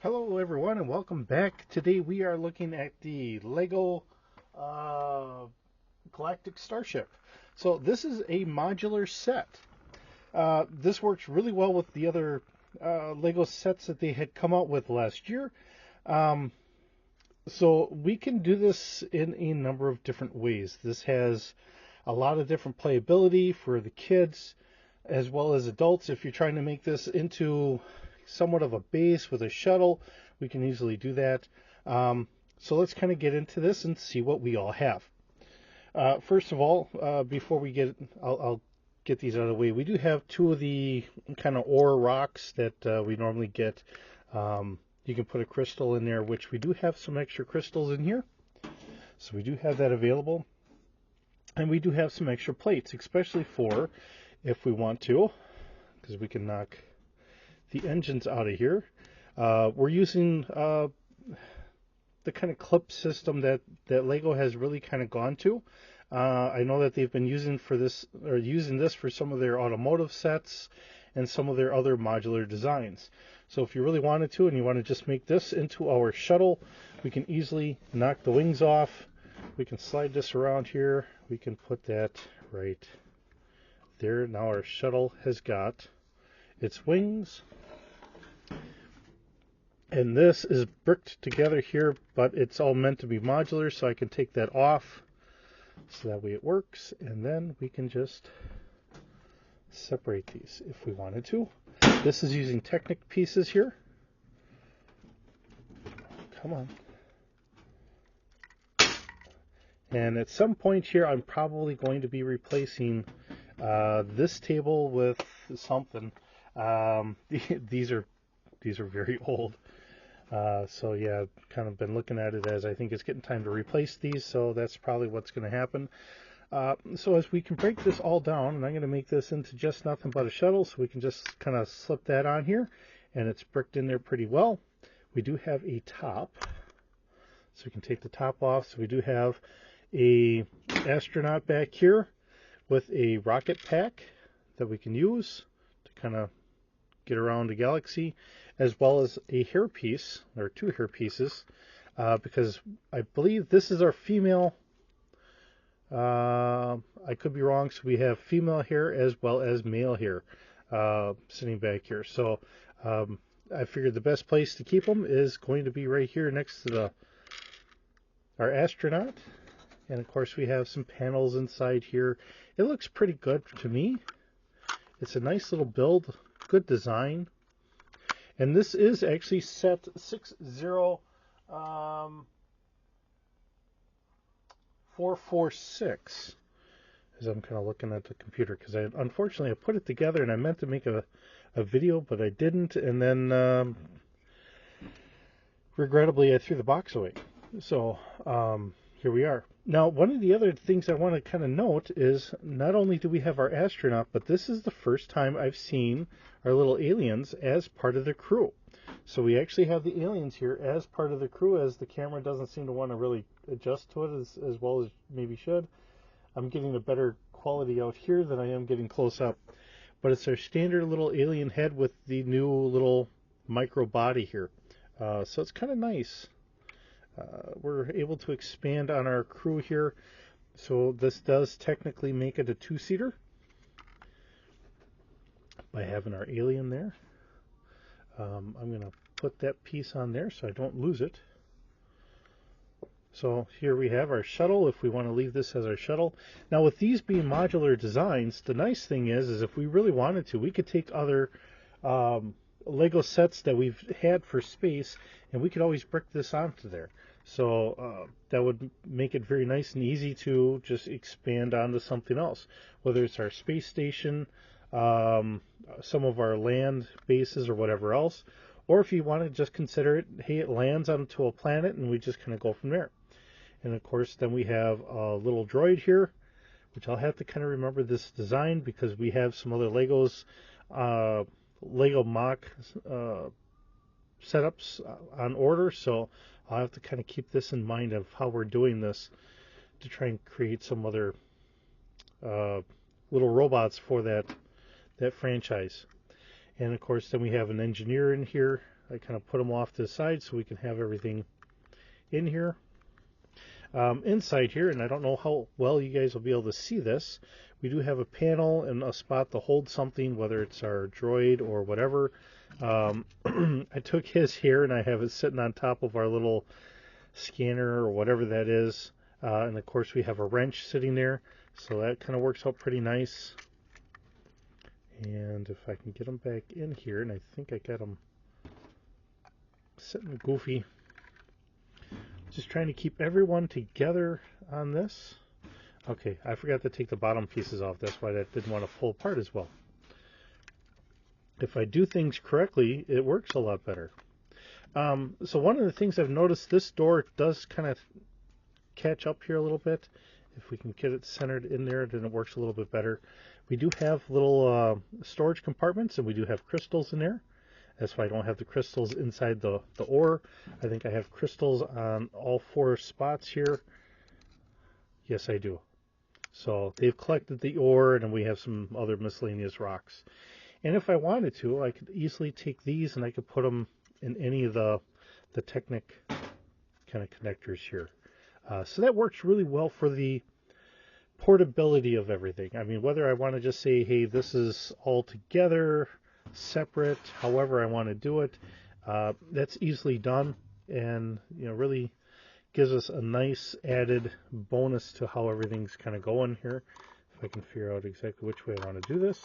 Hello everyone and welcome back. Today we are looking at the Lego uh, Galactic Starship. So this is a modular set. This works really well with the other Lego sets that they had come out with last year. Um, so we can do this in a number of different ways. This has a lot of different playability for the kids as well as adults. If you're trying to make this into somewhat of a base with a shuttle, we can easily do that. So let's kind of get into this and see what we all have. First of all, before we get, I'll get these out of the way. We do have two of the kind of ore rocks that we normally get. You can put a crystal in there, which we do have some extra crystals in here. So we do have that available. And we do have some extra plates, especially for if we want to, because we can knock the engines out of here. We're using the kind of clip system that Lego has really kind of gone to. I know that they've been using this for some of their automotive sets and some of their other modular designs. So if you really wanted to and you want to just make this into our shuttle, we can easily knock the wings off. We can slide this around here. We can put that right there. Now our shuttle has got its wings. And this is bricked together here, but it's all meant to be modular, so I can take that off so that way it works. And then we can just separate these if we wanted to. This is using Technic pieces here. Come on. And at some point here, I'm probably going to be replacing this table with something. These are very old. So yeah, I've kind of been looking at it as I think it's getting time to replace these. So that's probably what's going to happen. So as we can break this all down, and I'm going to make this into just nothing but a shuttle, so we can just kind of slip that on here, and it's bricked in there pretty well. We do have a top, so we can take the top off. So we do have a astronaut back here with a rocket pack that we can use to kind of get around the galaxy, as well as a hairpiece, or two hair pieces, because I believe this is our female. I could be wrong, so we have female hair as well as male hair sitting back here. So I figured the best place to keep them is going to be right here next to our astronaut. And of course we have some panels inside here. It looks pretty good to me. It's a nice little build, good design. And this is actually set 60446, as I'm kind of looking at the computer, because unfortunately I put it together and I meant to make a video, but I didn't, and then regrettably I threw the box away. So here we are. Now, one of the other things I want to kind of note is not only do we have our astronaut, but this is the first time I've seen our little aliens as part of the crew. So we actually have the aliens here as part of the crew, as the camera doesn't seem to want to really adjust to it as well as maybe should. I'm getting a better quality out here than I am getting close up. But it's our standard little alien head with the new little micro body here. So it's kind of nice. We're able to expand on our crew here. So this does technically make it a two-seater by having our alien there. I'm going to put that piece on there so I don't lose it. So here we have our shuttle, if we want to leave this as our shuttle. Now with these being modular designs, the nice thing is if we really wanted to, we could take other Lego sets that we've had for space, and we could always brick this onto there. So that would make it very nice and easy to just expand onto something else, whether it's our space station, some of our land bases or whatever else, or if you want to just consider it, hey, it lands onto a planet and we just kind of go from there. And of course then we have a little droid here, which I'll have to kind of remember this design because we have some other Legos, Lego mock setups on order, so I'll have to kind of keep this in mind of how we're doing this to try and create some other little robots for that franchise. And of course, then we have an engineer in here. I kind of put them off to the side so we can have everything in here. Inside here, and I don't know how well you guys will be able to see this, we do have a panel and a spot to hold something, whether it's our droid or whatever. I took his here and I have it sitting on top of our little scanner or whatever that is. And of course we have a wrench sitting there, so that kind of works out pretty nice. And if I can get them back in here, and I think I got them sitting goofy. Just trying to keep everyone together on this. Okay, I forgot to take the bottom pieces off. That's why that didn't want to pull apart as well. If I do things correctly, it works a lot better. So one of the things I've noticed, this door does kind of catch up here a little bit. If we can get it centered in there, then it works a little bit better. We do have little storage compartments, and we do have crystals in there. That's why I don't have the crystals inside the ore. I think I have crystals on all 4 spots here. Yes, I do. So they've collected the ore, and then we have some other miscellaneous rocks. And if I wanted to, I could easily take these and I could put them in any of the Technic kind of connectors here. So that works really well for the portability of everything. I mean, whether I want to just say, hey, this is all together, separate, however I want to do it, that's easily done, and really gives us a nice added bonus to how everything's kind of going here. If I can figure out exactly which way I want to do this.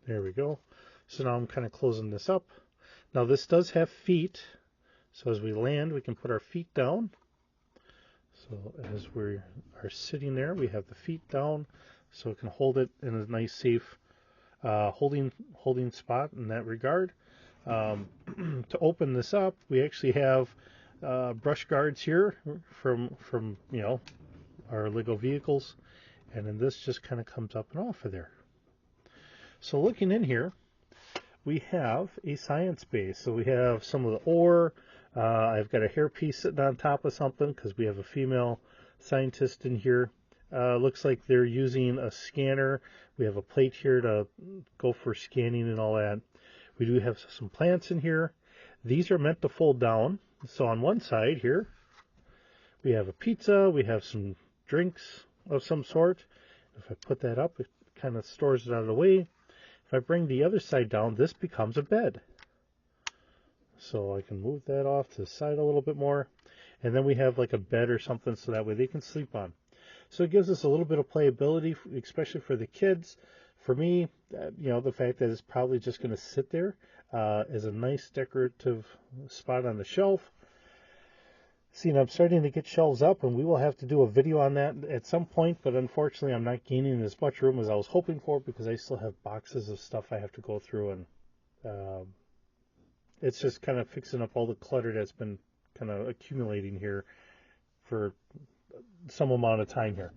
There we go. So now I'm kind of closing this up. Now this does have feet, so as we land we can put our feet down. So as we are sitting there, we have the feet down, so it can hold it in a nice safe holding spot in that regard. To open this up, we actually have brush guards here from our Lego vehicles, and then this just kind of comes up and off of there. So looking in here, we have a science base. So we have some of the ore. I've got a hairpiece sitting on top of something because we have a female scientist in here. Looks like they're using a scanner. We have a plate here to go for scanning and all that. We do have some plants in here. These are meant to fold down. So on one side here, we have a pizza. We have some drinks of some sort. If I put that up, it kind of stores it out of the way. If I bring the other side down, this becomes a bed. So I can move that off to the side a little bit more. And then we have like a bed or something so that way they can sleep on. So it gives us a little bit of playability, especially for the kids. For me, the fact that it's probably just going to sit there is a nice decorative spot on the shelf. See, I'm starting to get shelves up, and we will have to do a video on that at some point, but unfortunately I'm not gaining as much room as I was hoping for because I still have boxes of stuff I have to go through, and it's just kind of fixing up all the clutter that's been kind of accumulating here for some amount of time here.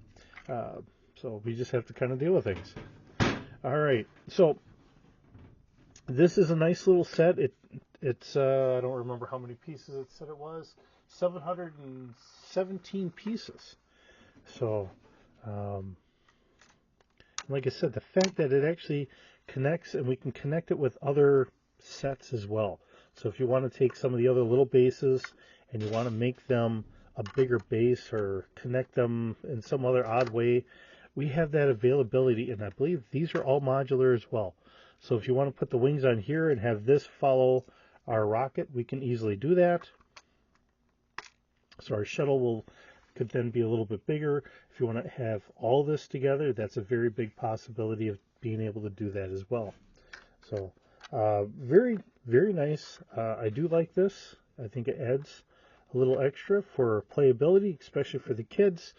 So we just have to kind of deal with things. All right, so this is a nice little set. It's I don't remember how many pieces it said it was. 717 pieces. So, like I said, the fact that it actually connects, and we can connect it with other sets as well. So if you want to take some of the other little bases and you want to make them a bigger base or connect them in some other odd way, we have that availability, and I believe these are all modular as well. So if you want to put the wings on here and have this follow our rocket, we can easily do that. So our shuttle could then be a little bit bigger. If you want to have all this together, that's a very big possibility of being able to do that as well. So very, very nice. I do like this. I think it adds a little extra for playability, especially for the kids.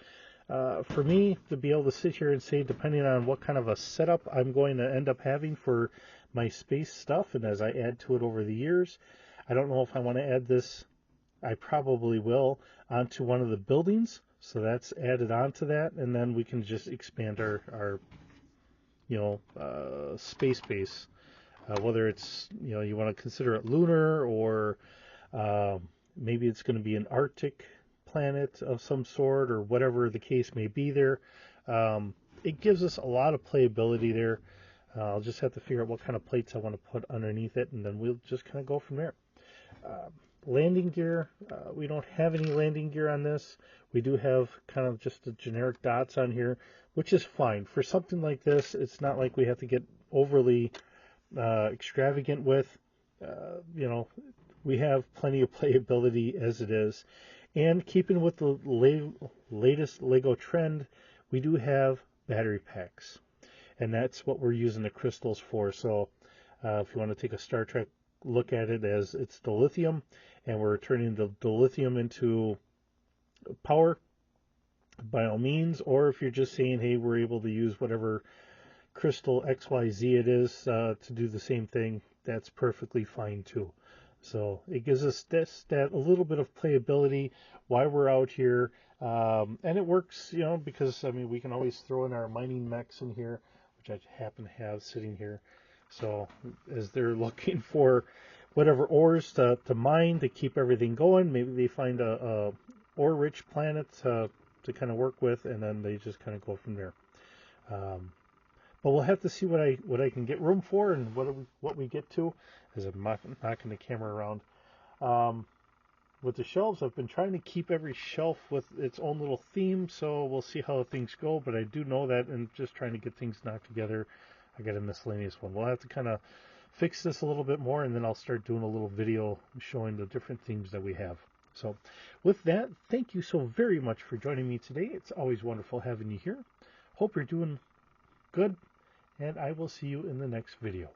For me, to be able to sit here and say, depending on what kind of a setup I'm going to end up having for my space stuff, and as I add to it over the years, I don't know if I want to add this. I probably will onto one of the buildings, so that's added onto that, and then we can just expand our space base, whether it's you want to consider it lunar, or maybe it's going to be an Arctic planet of some sort, or whatever the case may be there. It gives us a lot of playability there. I'll just have to figure out what kind of plates I want to put underneath it, and then we'll just kind of go from there. Landing gear, we don't have any landing gear on this. We do have kind of just the generic dots on here, which is fine. For something like this, it's not like we have to get overly extravagant with. You know, we have plenty of playability as it is. And keeping with the latest Lego trend, we do have battery packs. And that's what we're using the crystals for. So if you want to take a Star Trek look at it, as it's the lithium, and we're turning the lithium into power, by all means. Or if you're just saying, hey, we're able to use whatever crystal XYZ it is to do the same thing, that's perfectly fine too. So it gives us that a little bit of playability while we're out here, and it works, you know, because I mean we can always throw in our mining mechs in here, which I happen to have sitting here. So as they're looking for whatever ores to mine to keep everything going, maybe they find a ore-rich planet to kind of work with, and then they just kind of go from there. But we'll have to see what I can get room for and what we get to, as I'm knocking the camera around. With the shelves, I've been trying to keep every shelf with its own little theme, so we'll see how things go. But I do know that, and just trying to get things knocked together, I got a miscellaneous one. We'll have to kind of fix this a little bit more, and then I'll start doing a little video showing the different themes that we have. So with that, thank you so very much for joining me today. It's always wonderful having you here. Hope you're doing good, and I will see you in the next video.